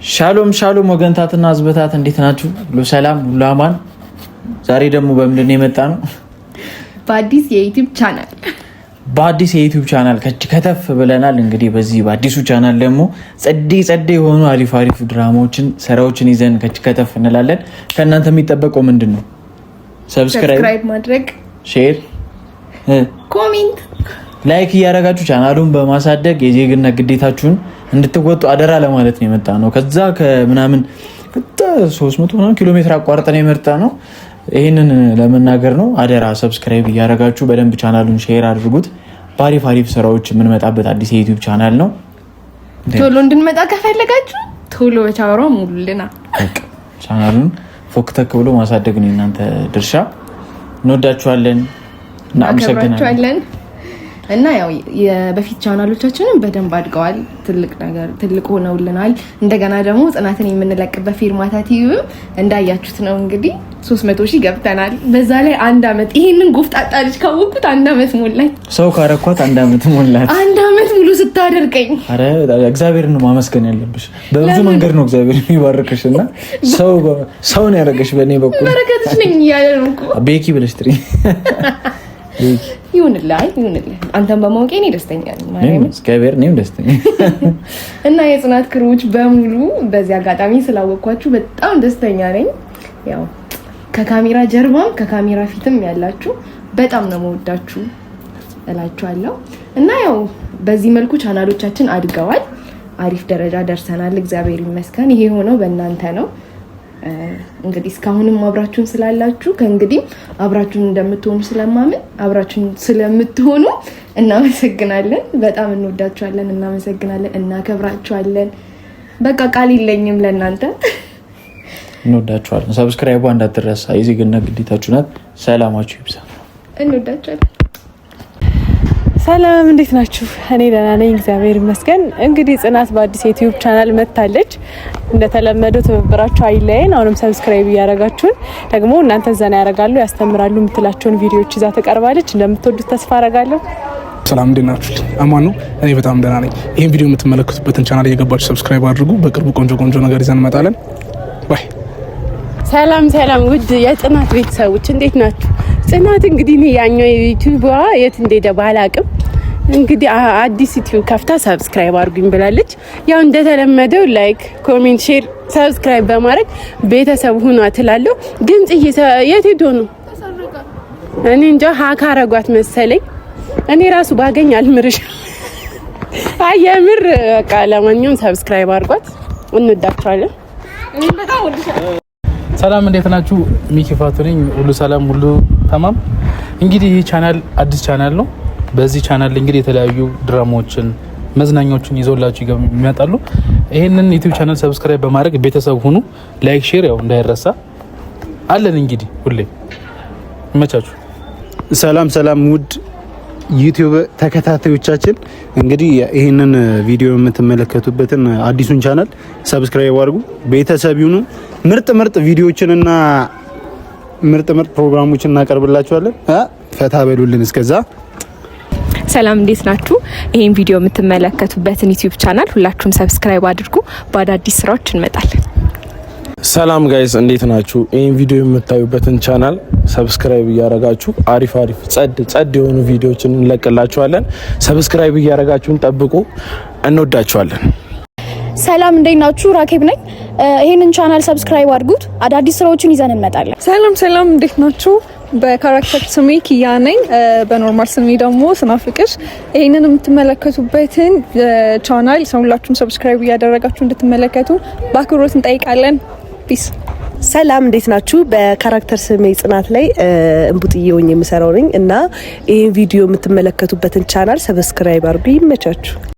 ሻሎም ሻሎም ወገንታትና ህዝበታት እንዴት ናችሁ? ሁሉ ሰላም፣ ሁሉ አማን። ዛሬ ደግሞ በምንድን ነው የመጣ ነው? በአዲስ የዩቲዩብ ቻናል ከተፍ ብለናል። እንግዲህ በዚህ በአዲሱ ቻናል ደግሞ ጸዴ የሆኑ አሪፍ ድራማዎችን ስራዎችን ይዘን ከተፍ እንላለን። ከእናንተ የሚጠበቀው ምንድን ነው? ሰብስክራይብ ማድረግ፣ ሼር፣ ኮሜንት፣ ላይክ እያደረጋችሁ ቻናሉን በማሳደግ የዜግነት ግዴታችሁን እንድትወጡ አደራ ለማለት ነው የመጣ ነው። ከዛ ከምናምን 300 ኪሎ ሜትር አቋርጠን የመጣ ነው። ይህንን ለመናገር ነው። አደራ ሰብስክራይብ እያደረጋችሁ በደንብ ቻናሉን ሼር አድርጉት። በአሪፍ ስራዎች የምንመጣበት አዲስ የዩቲዩብ ቻናል ነው። ቶሎ እንድንመጣ ከፈለጋችሁ ቶሎ በቻሮ ሙሉልና ቻናሉን ፎክተክ ብሎ ማሳደግ ነው እናንተ ድርሻ። እንወዳችኋለን እና አመሰግናለን። እና ያው የበፊት ቻናሎቻችንን በደንብ አድገዋል። ትልቅ ሆነውልናል። እንደገና ደግሞ ጽናትን የምንለቅበት ፊርማታ ቲቪ እንዳያችሁት ነው እንግዲህ 300,000 ገብተናል። በዛ ላይ 1 አመት ይሄንን ጎፍጣጣ ልጅ ካወቅኩት 1 አመት ሞላኝ። ሰው ካረኳት 1 አመት ሞላት። 1 አመት ሙሉ ስታደርቀኝ። አረ እግዚአብሔርን ነው ማመስገን ያለብሽ። በብዙ መንገድ ነው እግዚአብሔር የሚባርክሽና ሰው ነው ያደረገሽ። በእኔ በኩል በረከትሽ ነኝ ያለንኩ ቤኪ ብለሽ ትሪ ይሁንልህ። አንተን በማወቄ እኔ ደስተኛ ነኝ። ማርያም እግዚአብሔር እኔም ደስተኛ እና የጽናት ክሮች በሙሉ በዚህ አጋጣሚ ስላወቅኳችሁ በጣም ደስተኛ ነኝ። ያው ከካሜራ ጀርባም ከካሜራ ፊትም ያላችሁ በጣም ነው መወዳችሁ እላችኋለሁ። እና ያው በዚህ መልኩ ቻናሎቻችን አድገዋል። አሪፍ ደረጃ ደርሰናል። እግዚአብሔር ይመስገን። ይሄ ሆነው በእናንተ ነው። እንግዲህ እስካሁንም አብራችሁን ስላላችሁ ከእንግዲህ አብራችሁን እንደምትሆኑ ስለማምን አብራችሁን ስለምትሆኑ እናመሰግናለን። በጣም እንወዳችኋለን፣ እናመሰግናለን፣ እናከብራችኋለን። በቃ ቃል የለኝም ለእናንተ። እንወዳችኋለን። ሰብስክራይቡ እንዳትረሳ፣ የዜግነት ግዴታችሁ ናት። ሰላማችሁ ይብዛ። እንወዳችኋለን። ሰላም እንዴት ናችሁ? እኔ ደህና ነኝ እግዚአብሔር ይመስገን። እንግዲህ ጽናት በአዲስ ዩቲዩብ ቻናል መጥታለች። እንደተለመደው ትብብራችሁ አይለየን። አሁንም ሰብስክራይብ እያደረጋችሁን ደግሞ እናንተ ዘና ያደርጋሉ ያስተምራሉ የምትላቸውን ቪዲዮዎች ይዛ ተቀርባለች። እንደምትወዱት ተስፋ አደርጋለሁ። ሰላም እንዴት ናችሁ? አማን ነው። እኔ በጣም ደህና ነኝ። ይሄን ቪዲዮ የምትመለከቱበትን ቻናል እየገባችሁ ሰብስክራይብ አድርጉ። በቅርቡ ቆንጆ ነገር ይዘን እንመጣለን። ባይ። ሰላም ውድ የጽናት ቤተሰቦች እንዴት ናችሁ? ጽናት እንግዲህ ያኛው የዩቲዩብ የት እንደሄደ ባላቅም እንግዲህ አዲስ ዩቲዩብ ከፍታ ሰብስክራይብ አድርጉኝ ብላለች። ያው እንደተለመደው ላይክ፣ ኮሜንት፣ ሼር፣ ሰብስክራይብ በማድረግ ቤተሰብ ሁኗ ትላለሁ። ግን የት ሄዶ ነው? እኔ እንጃ ሀካ አረጓት መሰለኝ። እኔ ራሱ ባገኝ አልምርሽ። አየምር በቃ ለማንኛውም ሰብስክራይብ አድርጓት። እንወዳችኋለን። ሰላም እንዴት ናችሁ? ሚኪ ፋቱ ነኝ። ሁሉ ሰላም ሁሉ ተማም። እንግዲህ ይህ ቻናል አዲስ ቻናል ነው። በዚህ ቻናል እንግዲህ የተለያዩ ድራማዎችን፣ መዝናኛዎችን ይዘውላችሁ ይመጣሉ። ይሄንን ዩቲዩብ ቻናል ሰብስክራይብ በማድረግ ቤተሰብ ሁኑ። ላይክ፣ ሼር ያው እንዳይረሳ አለን። እንግዲህ ሁሌ ይመቻችሁ። ሰላም ውድ ዩቲዩብ ተከታታዮቻችን እንግዲህ ይሄንን ቪዲዮ የምትመለከቱበትን አዲሱን ቻናል ሰብስክራይብ አድርጉ። ቤተሰብ ይሁኑ። ምርጥ ቪዲዮዎችንና ምርጥ ፕሮግራሞችን እናቀርብላችኋለን። ፈታ በሉልን። እስከዛ ሰላም እንዴት ናችሁ? ይሄን ቪዲዮ የምትመለከቱበትን ዩቲዩብ ቻናል ሁላችሁም ሰብስክራይብ አድርጉ። በአዳዲስ ስራዎች እንመጣለን። ሰላም ጋይስ እንዴት ናችሁ? ይሄን ቪዲዮ የምታዩበትን ቻናል ሰብስክራይብ እያረጋችሁ አሪፍ ጸድ የሆኑ ቪዲዮዎችን እንለቅላችኋለን። ሰብስክራይብ እያረጋችሁን ጠብቁ። እንወዳችኋለን። ሰላም እንዴት ናችሁ? ራኬብ ነኝ። ይሄንን ቻናል ሰብስክራይብ አድርጉት። አዳዲስ ስራዎችን ይዘን እንመጣለን። ሰላም እንዴት ናችሁ? በካራክተር ስሜ ኪያ ነኝ። በኖርማል ስሜ ደግሞ ስናፍቅሽ። ይሄንን የምትመለከቱበትን ቻናል ሁላችሁም ሰብስክራይብ እያደረጋችሁ እንድትመለከቱ በአክብሮት እንጠይቃለን። ፒስ። ሰላም እንዴት ናችሁ? በካራክተር ስሜ ጽናት ላይ እንቡጥዬ ሆኜ የምሰራው ነኝ እና ይሄን ቪዲዮ የምትመለከቱበትን ቻናል ሰብስክራይብ አድርጉ። ይመቻችሁ።